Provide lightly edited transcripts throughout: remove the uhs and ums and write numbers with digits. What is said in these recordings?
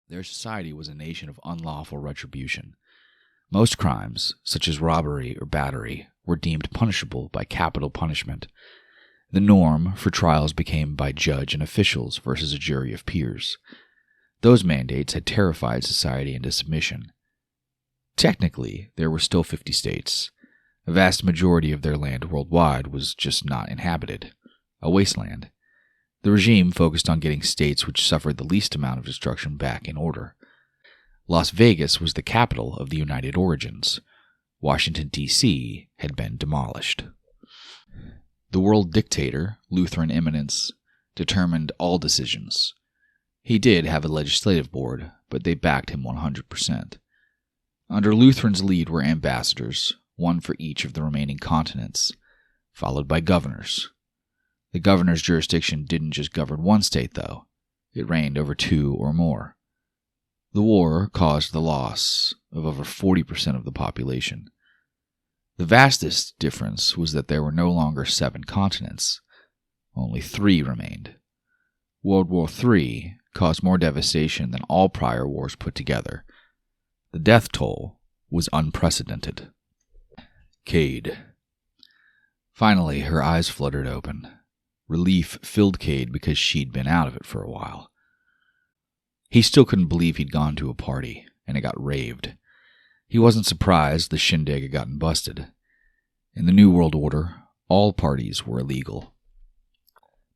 Their society was a nation of unlawful retribution. Most crimes, such as robbery or battery, were deemed punishable by capital punishment. The norm for trials became by judge and officials versus a jury of peers. Those mandates had terrified society into submission. Technically, there were still 50 states. A vast majority of their land worldwide was just not inhabited, a wasteland. The regime focused on getting states which suffered the least amount of destruction back in order. Las Vegas was the capital of the United Origins. Washington, D.C. had been demolished. The world dictator, Lutheran Eminence, determined all decisions. He did have a legislative board, but they backed him 100%. Under Lutherans' lead were ambassadors, one for each of the remaining continents, followed by governors. The governor's jurisdiction didn't just govern one state, though. It reigned over 2 or more. The war caused the loss of over 40% of the population. The vastest difference was that there were no longer 7 continents. Only 3 remained. World War III caused more devastation than all prior wars put together. The death toll was unprecedented. Cade. Finally, her eyes fluttered open. Relief filled Cade because she'd been out of it for a while. He still couldn't believe he'd gone to a party, and it got raved. He wasn't surprised the shindig had gotten busted. In the New World Order, all parties were illegal.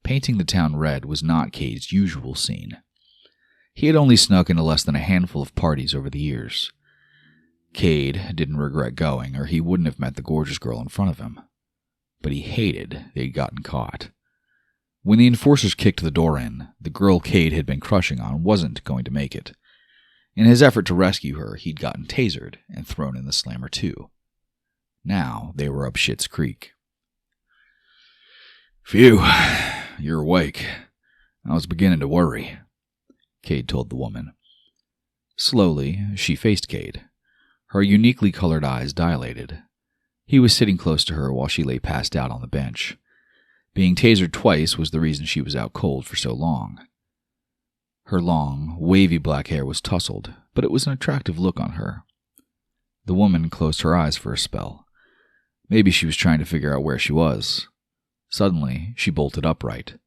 Painting the town red was not Cade's usual scene. He had only snuck into less than a handful of parties over the years. Cade didn't regret going, or he wouldn't have met the gorgeous girl in front of him. But he hated they'd gotten caught. When the enforcers kicked the door in, the girl Cade had been crushing on wasn't going to make it. In his effort to rescue her, he'd gotten tasered and thrown in the slammer too. Now they were up Schitt's Creek. "Phew, you're awake. I was beginning to worry," Cade told the woman. Slowly, she faced Cade. Her uniquely colored eyes dilated. He was sitting close to her while she lay passed out on the bench. Being tasered twice was the reason she was out cold for so long. Her long, wavy black hair was tousled, but it was an attractive look on her. The woman closed her eyes for a spell. Maybe she was trying to figure out where she was. Suddenly, she bolted upright.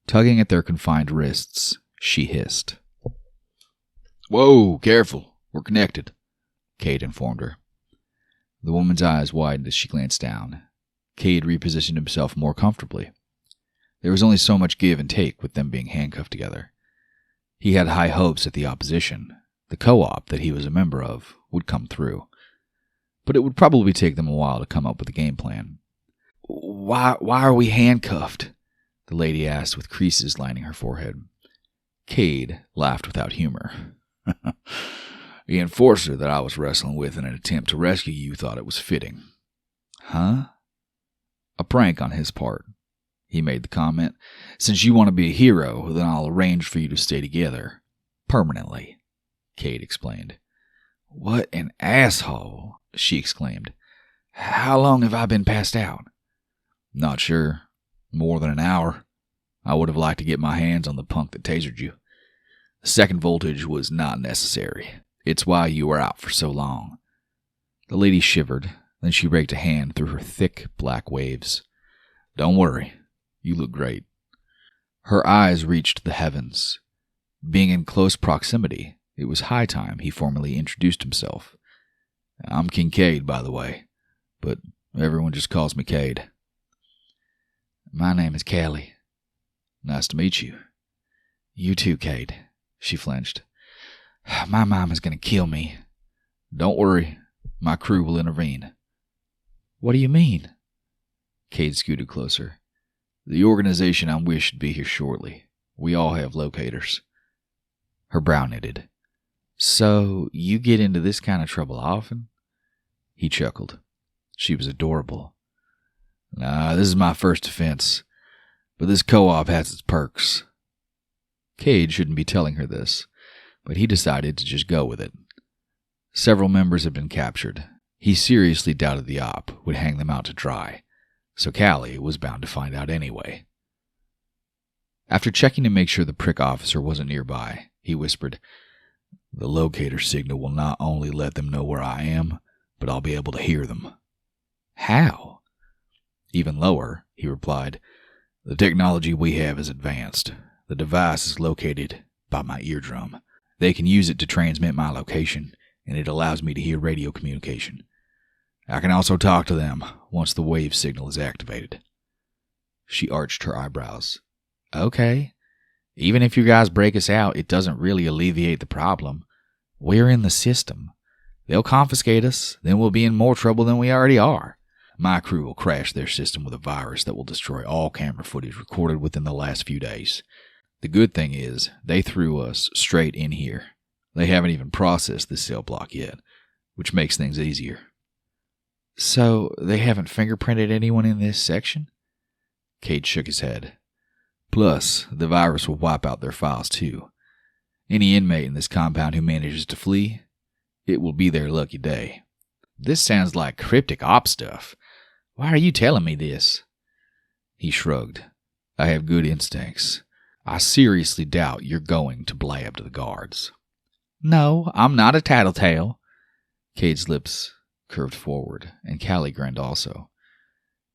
Tugging at their confined wrists, she hissed. "Whoa, careful, we're connected," Cade informed her. The woman's eyes widened as she glanced down. Cade repositioned himself more comfortably. There was only so much give and take with them being handcuffed together. He had high hopes that the opposition, the co-op that he was a member of, would come through. But it would probably take them a while to come up with a game plan. Why are we handcuffed?" the lady asked with creases lining her forehead. Cade laughed without humor. "The enforcer that I was wrestling with in an attempt to rescue you thought it was fitting." "Huh?" "A prank on his part," he made the comment. "Since you want to be a hero, then I'll arrange for you to stay together. Permanently," Cade explained. "What an asshole," she exclaimed. "How long have I been passed out?" "Not sure. More than an hour. I would have liked to get my hands on the punk that tasered you. The second voltage was not necessary. It's why you were out for so long." The lady shivered. Then she raked a hand through her thick black waves. "Don't worry. You look great." Her eyes reached the heavens. Being in close proximity, it was high time he formally introduced himself. "I'm King Cade, by the way, but everyone just calls me Cade." "My name is Callie." "Nice to meet you." "You too, Cade." She flinched. "My mom is going to kill me." "Don't worry. My crew will intervene." "What do you mean?" Cade scooted closer. "The organization I'm with should be here shortly. We all have locators." Her brow knitted. "So, you get into this kind of trouble often?" He chuckled. She was adorable. "Nah, this is my first offense. But this co-op has its perks." Cade shouldn't be telling her this, but he decided to just go with it. Several members had been captured. He seriously doubted the op would hang them out to dry, so Callie was bound to find out anyway. After checking to make sure the prick officer wasn't nearby, he whispered, The locator signal will not only let them know where I am, but I'll be able to hear them. How? Even lower, he replied. The technology we have is advanced. The device is located by my eardrum. They can use it to transmit my location, and it allows me to hear radio communication. I can also talk to them once the wave signal is activated. She arched her eyebrows. Okay. Even if you guys break us out, it doesn't really alleviate the problem. We're in the system. They'll confiscate us, then we'll be in more trouble than we already are. My crew will crash their system with a virus that will destroy all camera footage recorded within the last few days. The good thing is, they threw us straight in here. They haven't even processed this cell block yet, which makes things easier. So, they haven't fingerprinted anyone in this section? Cade shook his head. Plus, the virus will wipe out their files too. Any inmate in this compound who manages to flee, it will be their lucky day. This sounds like cryptic op stuff. Why are you telling me this? He shrugged. I have good instincts. I seriously doubt you're going to blab to the guards. No, I'm not a tattletale. Cade's lips curved forward, and Callie grinned also.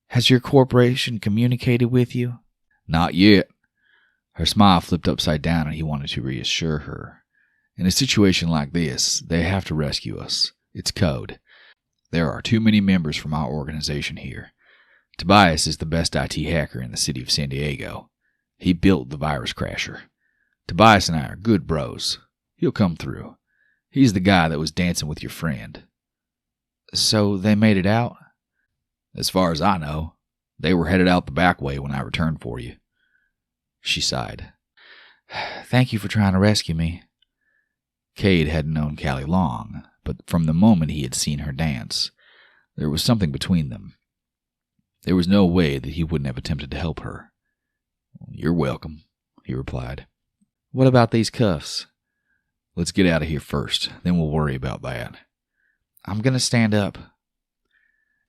Has your corporation communicated with you? Not yet. Her smile flipped upside down, and he wanted to reassure her. In a situation like this, they have to rescue us. It's code. There are too many members from our organization here. Tobias is the best IT hacker in the city of San Diego. He built the virus crasher. Tobias and I are good bros. He'll come through. He's the guy that was dancing with your friend. So they made it out? As far as I know, they were headed out the back way when I returned for you. She sighed. Thank you for trying to rescue me. Cade hadn't known Callie long, but from the moment he had seen her dance, there was something between them. There was no way that he wouldn't have attempted to help her. You're welcome, he replied. What about these cuffs? Let's get out of here first, then we'll worry about that. I'm going to stand up.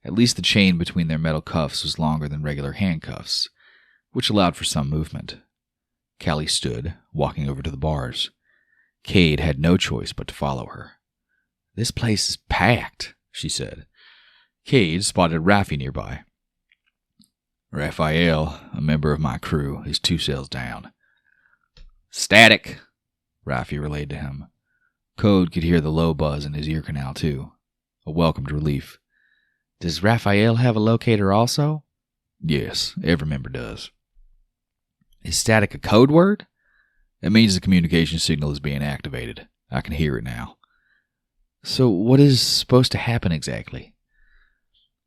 At least the chain between their metal cuffs was longer than regular handcuffs, which allowed for some movement. Callie stood, walking over to the bars. Cade had no choice but to follow her. This place is packed, she said. Cade spotted Raffi nearby. Raphael, a member of my crew, is 2 cells down. Static, Raffi relayed to him. Code could hear the low buzz in his ear canal, too. A welcomed relief. Does Raphael have a locator also? Yes, every member does. Is static a code word? It means the communication signal is being activated. I can hear it now. So what is supposed to happen exactly?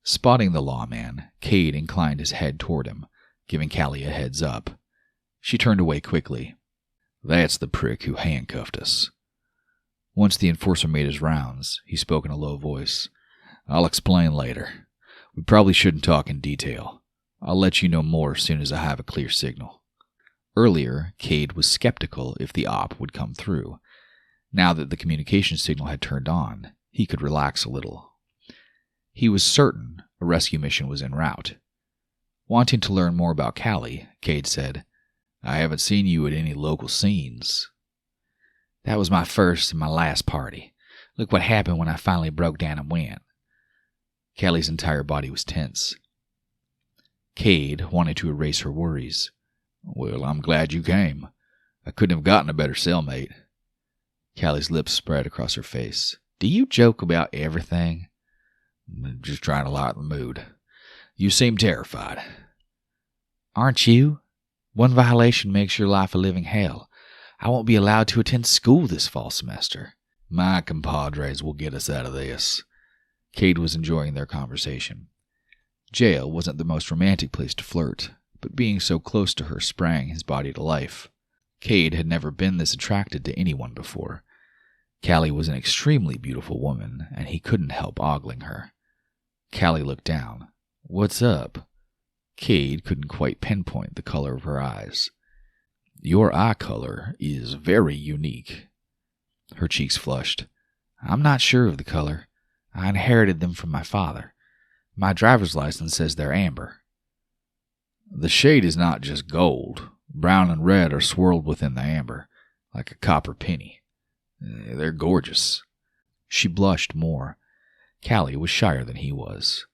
Spotting the lawman, Cade inclined his head toward him, giving Callie a heads up. She turned away quickly. That's the prick who handcuffed us. Once the enforcer made his rounds, he spoke in a low voice. I'll explain later. We probably shouldn't talk in detail. I'll let you know more as soon as I have a clear signal. Earlier, Cade was skeptical if the op would come through. Now that the communication signal had turned on, he could relax a little. He was certain a rescue mission was en route. Wanting to learn more about Callie, Cade said, I haven't seen you at any local scenes. That was my first and my last party. Look what happened when I finally broke down and went. Callie's entire body was tense. Cade wanted to erase her worries. Well, I'm glad you came. I couldn't have gotten a better cellmate. Callie's lips spread across her face. Do you joke about everything? Just trying to lighten the mood. You seem terrified. Aren't you? One violation makes your life a living hell. I won't be allowed to attend school this fall semester. My compadres will get us out of this. Cade was enjoying their conversation. Jail wasn't the most romantic place to flirt, but being so close to her sprang his body to life. Cade had never been this attracted to anyone before. Callie was an extremely beautiful woman, and he couldn't help ogling her. Callie looked down. What's up? Cade couldn't quite pinpoint the color of her eyes. Your eye color is very unique. Her cheeks flushed. I'm not sure of the color. I inherited them from my father. My driver's license says they're amber. The shade is not just gold. Brown and red are swirled within the amber, like a copper penny. They're gorgeous. She blushed more. Callie was shyer than he was.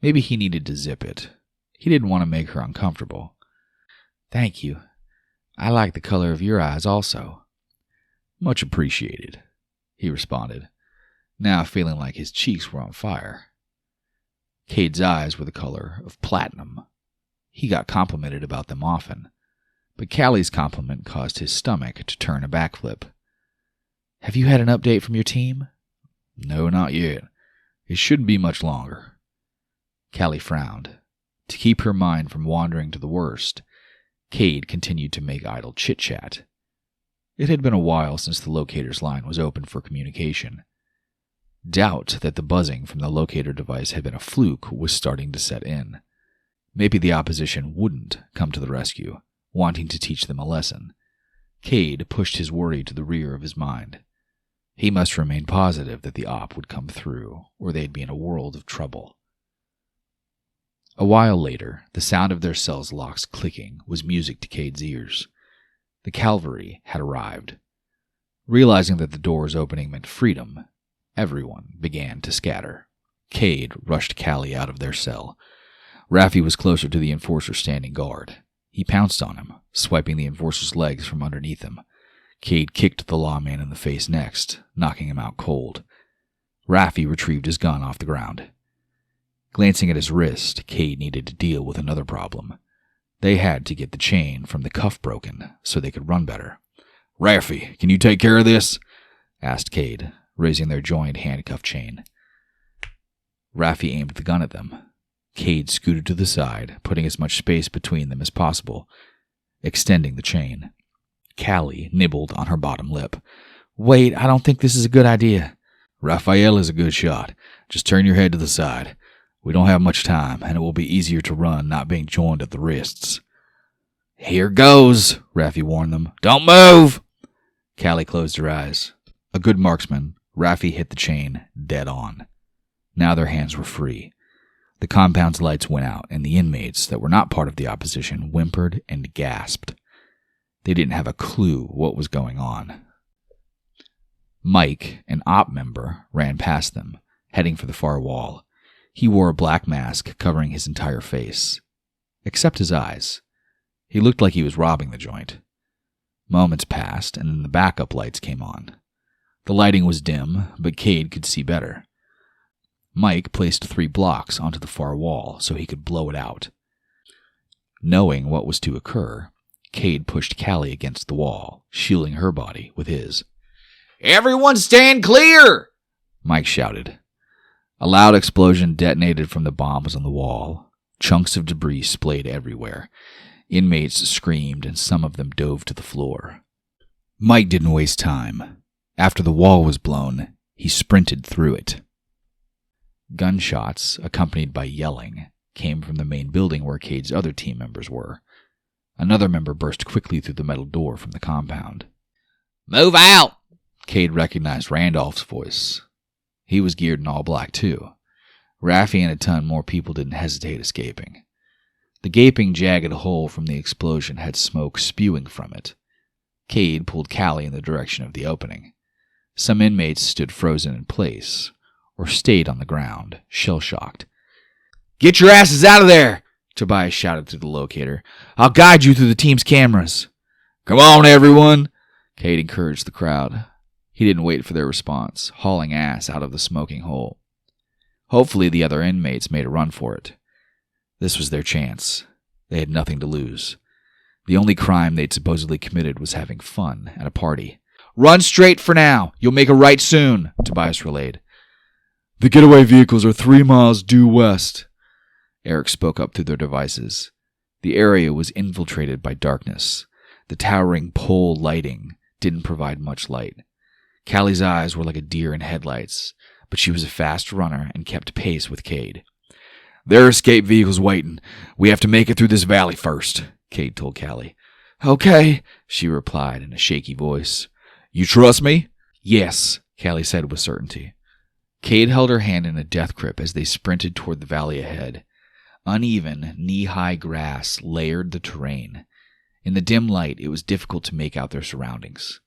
Maybe he needed to zip it. He didn't want to make her uncomfortable. Thank you. I like the color of your eyes also. Much appreciated, he responded, now feeling like his cheeks were on fire. Cade's eyes were the color of platinum. He got complimented about them often, but Callie's compliment caused his stomach to turn a backflip. Have you had an update from your team? No, not yet. It shouldn't be much longer. Callie frowned. To keep her mind from wandering to the worst, Cade continued to make idle chit-chat. It had been a while since the locator's line was open for communication. Doubt that the buzzing from the locator device had been a fluke was starting to set in. Maybe the opposition wouldn't come to the rescue, wanting to teach them a lesson. Cade pushed his worry to the rear of his mind. He must remain positive that the op would come through, or they'd be in a world of trouble. A while later, the sound of their cells' locks clicking was music to Cade's ears. The cavalry had arrived. Realizing that the door's opening meant freedom, everyone began to scatter. Cade rushed Callie out of their cell. Raffi was closer to the enforcer standing guard. He pounced on him, swiping the enforcer's legs from underneath him. Cade kicked the lawman in the face next, knocking him out cold. Raffi retrieved his gun off the ground. Glancing at his wrist, Cade needed to deal with another problem. They had to get the chain from the cuff broken so they could run better. Raffi, can you take care of this? Asked Cade, raising their joined handcuff chain. Raffi aimed the gun at them. Cade scooted to the side, putting as much space between them as possible, extending the chain. Callie nibbled on her bottom lip. Wait, I don't think this is a good idea. Raphael is a good shot. Just turn your head to the side. We don't have much time, and it will be easier to run not being joined at the wrists. Here goes, Raffi warned them. Don't move! Callie closed her eyes. A good marksman, Raffi hit the chain dead on. Now their hands were free. The compound's lights went out, and the inmates that were not part of the opposition whimpered and gasped. They didn't have a clue what was going on. Mike, an op member, ran past them, heading for the far wall. He wore a black mask covering his entire face, except his eyes. He looked like he was robbing the joint. Moments passed, and then the backup lights came on. The lighting was dim, but Cade could see better. Mike placed 3 blocks onto the far wall so he could blow it out. Knowing what was to occur, Cade pushed Callie against the wall, shielding her body with his. Everyone stand clear! Mike shouted. A loud explosion detonated from the bombs on the wall. Chunks of debris splayed everywhere. Inmates screamed, and some of them dove to the floor. Mike didn't waste time. After the wall was blown, he sprinted through it. Gunshots, accompanied by yelling, came from the main building where Cade's other team members were. Another member burst quickly through the metal door from the compound. Move out! Cade recognized Randolph's voice. He was geared in all black, too. Raffi and a ton more people didn't hesitate escaping. The gaping, jagged hole from the explosion had smoke spewing from it. Cade pulled Callie in the direction of the opening. Some inmates stood frozen in place, or stayed on the ground, shell-shocked. Get your asses out of there! Tobias shouted through the locator. I'll guide you through the team's cameras. Come on, everyone! Cade encouraged the crowd. He didn't wait for their response, hauling ass out of the smoking hole. Hopefully the other inmates made a run for it. This was their chance. They had nothing to lose. The only crime they'd supposedly committed was having fun at a party. Run straight for now. You'll make a right soon, Tobias relayed. The getaway vehicles are 3 miles due west. Eric spoke up through their devices. The area was infiltrated by darkness. The towering pole lighting didn't provide much light. Callie's eyes were like a deer in headlights, but she was a fast runner and kept pace with Cade. There are escape vehicles waiting. We have to make it through this valley first, Cade told Callie. Okay, she replied in a shaky voice. You trust me? Yes, Callie said with certainty. Cade held her hand in a death grip as they sprinted toward the valley ahead. Uneven, knee-high grass layered the terrain. In the dim light, it was difficult to make out their surroundings.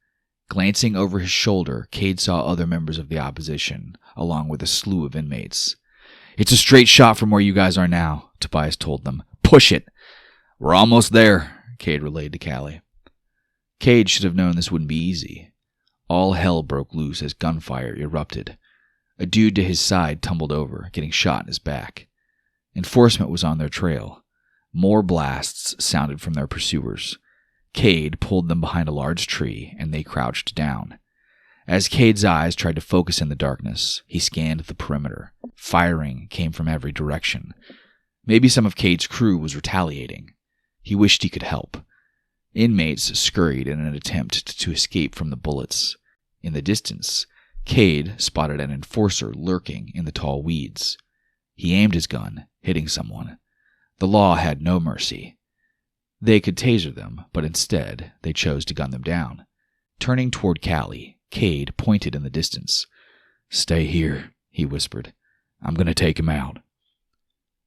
Glancing over his shoulder, Cade saw other members of the opposition, along with a slew of inmates. "It's a straight shot from where you guys are now," Tobias told them. "Push it!" "We're almost there," Cade relayed to Callie. Cade should have known this wouldn't be easy. All hell broke loose as gunfire erupted. A dude to his side tumbled over, getting shot in his back. Enforcement was on their trail. More blasts sounded from their pursuers. Cade pulled them behind a large tree, and they crouched down. As Cade's eyes tried to focus in the darkness, he scanned the perimeter. Firing came from every direction. Maybe some of Cade's crew was retaliating. He wished he could help. Inmates scurried in an attempt to escape from the bullets. In the distance, Cade spotted an enforcer lurking in the tall weeds. He aimed his gun, hitting someone. The law had no mercy. They could taser them, but instead they chose to gun them down. Turning toward Callie, Cade pointed in the distance. "Stay here," he whispered. "I'm going to take him out."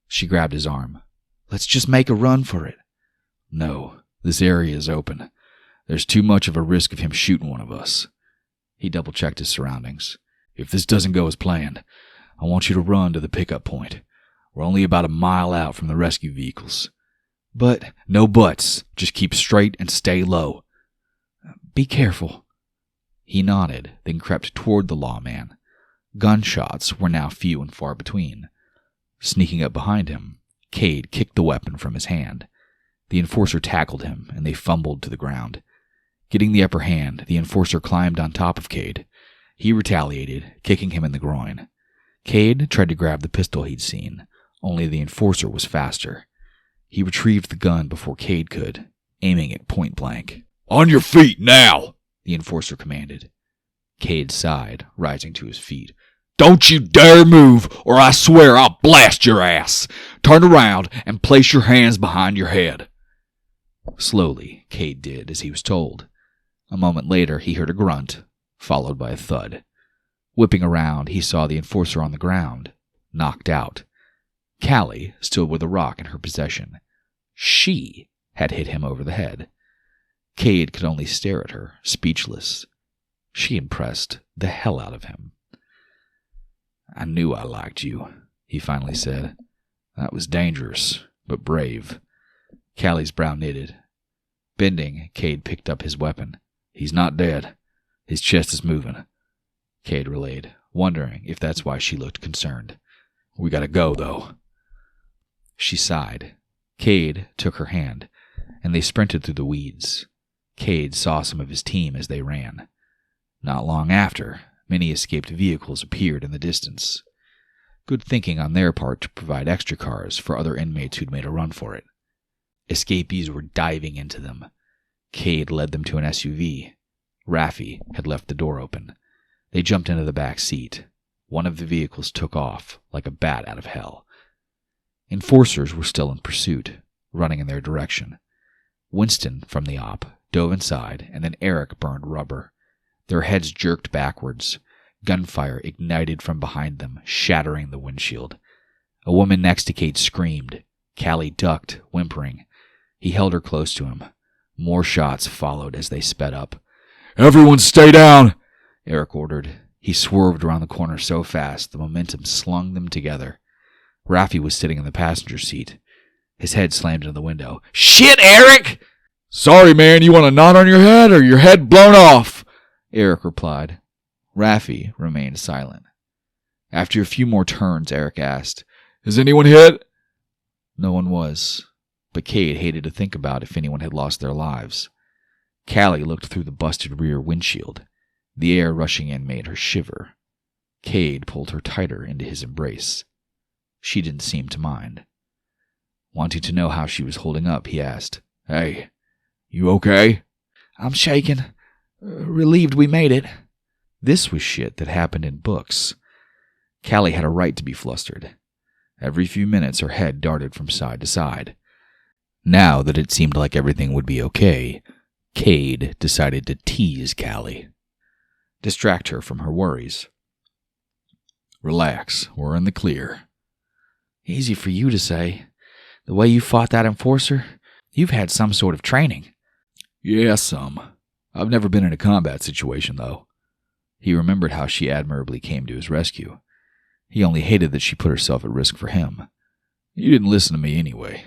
She grabbed his arm. "Let's just make a run for it." "No, this area is open. There's too much of a risk of him shooting one of us." He double-checked his surroundings. "If this doesn't go as planned, I want you to run to the pickup point. We're only about a mile out from the rescue vehicles." "But—" "No buts. Just keep straight and stay low." "Be careful." He nodded, then crept toward the lawman. Gunshots were now few and far between. Sneaking up behind him, Cade kicked the weapon from his hand. The enforcer tackled him, and they fumbled to the ground. Getting the upper hand, the enforcer climbed on top of Cade. He retaliated, kicking him in the groin. Cade tried to grab the pistol he'd seen, only the enforcer was faster. He retrieved the gun before Cade could, aiming it point blank. "On your feet now!" the enforcer commanded. Cade sighed, rising to his feet. "Don't you dare move, or I swear I'll blast your ass! Turn around and place your hands behind your head." Slowly, Cade did as he was told. A moment later, he heard a grunt, followed by a thud. Whipping around, he saw the enforcer on the ground, knocked out. Callie stood with a rock in her possession. She had hit him over the head. Cade could only stare at her, speechless. She impressed the hell out of him. "I knew I liked you," he finally said. "That was dangerous, but brave." Callie's brow knitted. Bending, Cade picked up his weapon. "He's not dead. His chest is moving," Cade relayed, wondering if that's why she looked concerned. "We gotta go, though." She sighed. Cade took her hand, and they sprinted through the weeds. Cade saw some of his team as they ran. Not long after, many escaped vehicles appeared in the distance. Good thinking on their part to provide extra cars for other inmates who'd made a run for it. Escapees were diving into them. Cade led them to an SUV. Raffi had left the door open. They jumped into the back seat. One of the vehicles took off like a bat out of hell. Enforcers were still in pursuit, running in their direction. Winston, from the op, dove inside, and then Eric burned rubber. Their heads jerked backwards. Gunfire ignited from behind them, shattering the windshield. A woman next to Cade screamed. Callie ducked, whimpering. He held her close to him. More shots followed as they sped up. "Everyone stay down!" Eric ordered. He swerved around the corner so fast the momentum slung them together. Raffi was sitting in the passenger seat. His head slammed into the window. "Shit, Eric!" "Sorry, man, you want a knot on your head or your head blown off?" Eric replied. Raffi remained silent. After a few more turns, Eric asked, "Is anyone hit?" No one was, but Cade hated to think about if anyone had lost their lives. Callie looked through the busted rear windshield. The air rushing in made her shiver. Cade pulled her tighter into his embrace. She didn't seem to mind. Wanting to know how she was holding up, he asked, "Hey, you okay?" "I'm shaking. Relieved we made it." This was shit that happened in books. Callie had a right to be flustered. Every few minutes her head darted from side to side. Now that it seemed like everything would be okay, Cade decided to tease Callie. Distract her from her worries. "Relax, we're in the clear." "Easy for you to say. The way you fought that enforcer, you've had some sort of training." "Yeah, some. I've never been in a combat situation, though. He remembered how she admirably came to his rescue. He only hated that she put herself at risk for him. You didn't listen to me anyway.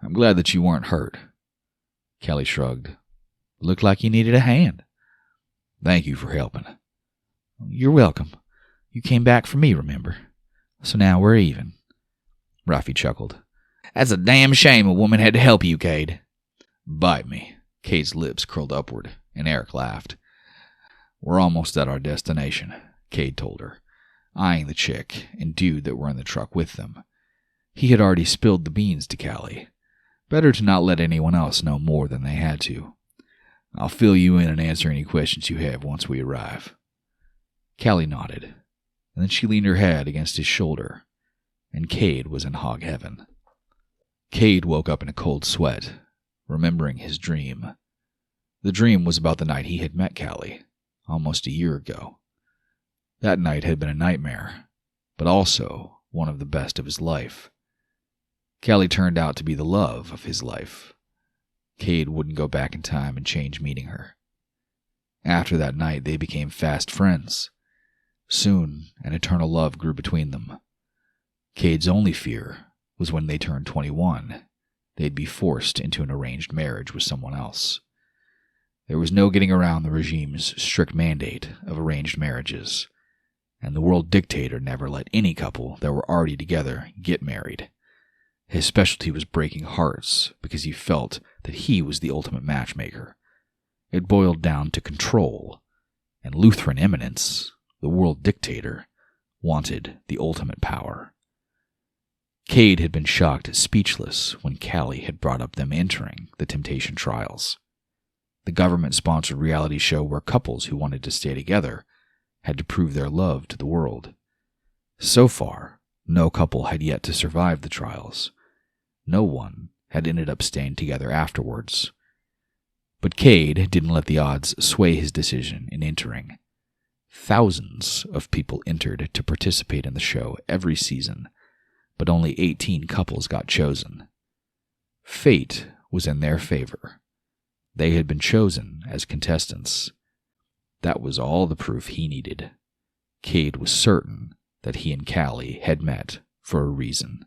I'm glad that you weren't hurt. Callie shrugged. Looked like you needed a hand. Thank you for helping. You're welcome. You came back for me, remember? So now we're even. Rafi chuckled. That's a damn shame a woman had to help you, Cade. Bite me. Cade's lips curled upward, and Eric laughed. We're almost at our destination, Cade told her, eyeing the chick and dude that were in the truck with them. He had already spilled the beans to Callie. Better to not let anyone else know more than they had to. I'll fill you in and answer any questions you have once we arrive. Callie nodded, and then she leaned her head against his shoulder, and Cade was in hog heaven. Cade woke up in a cold sweat, remembering his dream. The dream was about the night he had met Callie, almost a year ago. That night had been a nightmare, but also one of the best of his life. Callie turned out to be the love of his life. Cade wouldn't go back in time and change meeting her. After that night, they became fast friends. Soon, an eternal love grew between them. Cade's only fear was when they turned 21, they'd be forced into an arranged marriage with someone else. There was no getting around the regime's strict mandate of arranged marriages, and the world dictator never let any couple that were already together get married. His specialty was breaking hearts because he felt that he was the ultimate matchmaker. It boiled down to control, and Lutheran eminence, the world dictator, wanted the ultimate power. Cade had been shocked speechless when Callie had brought up them entering the temptation trials. The government-sponsored reality show where couples who wanted to stay together had to prove their love to the world. So far, no couple had yet to survive the trials. No one had ended up staying together afterwards. But Cade didn't let the odds sway his decision in entering. Thousands of people entered to participate in the show every season, but only 18 couples got chosen. Fate was in their favor. They had been chosen as contestants. That was all the proof he needed. Cade was certain that he and Callie had met for a reason.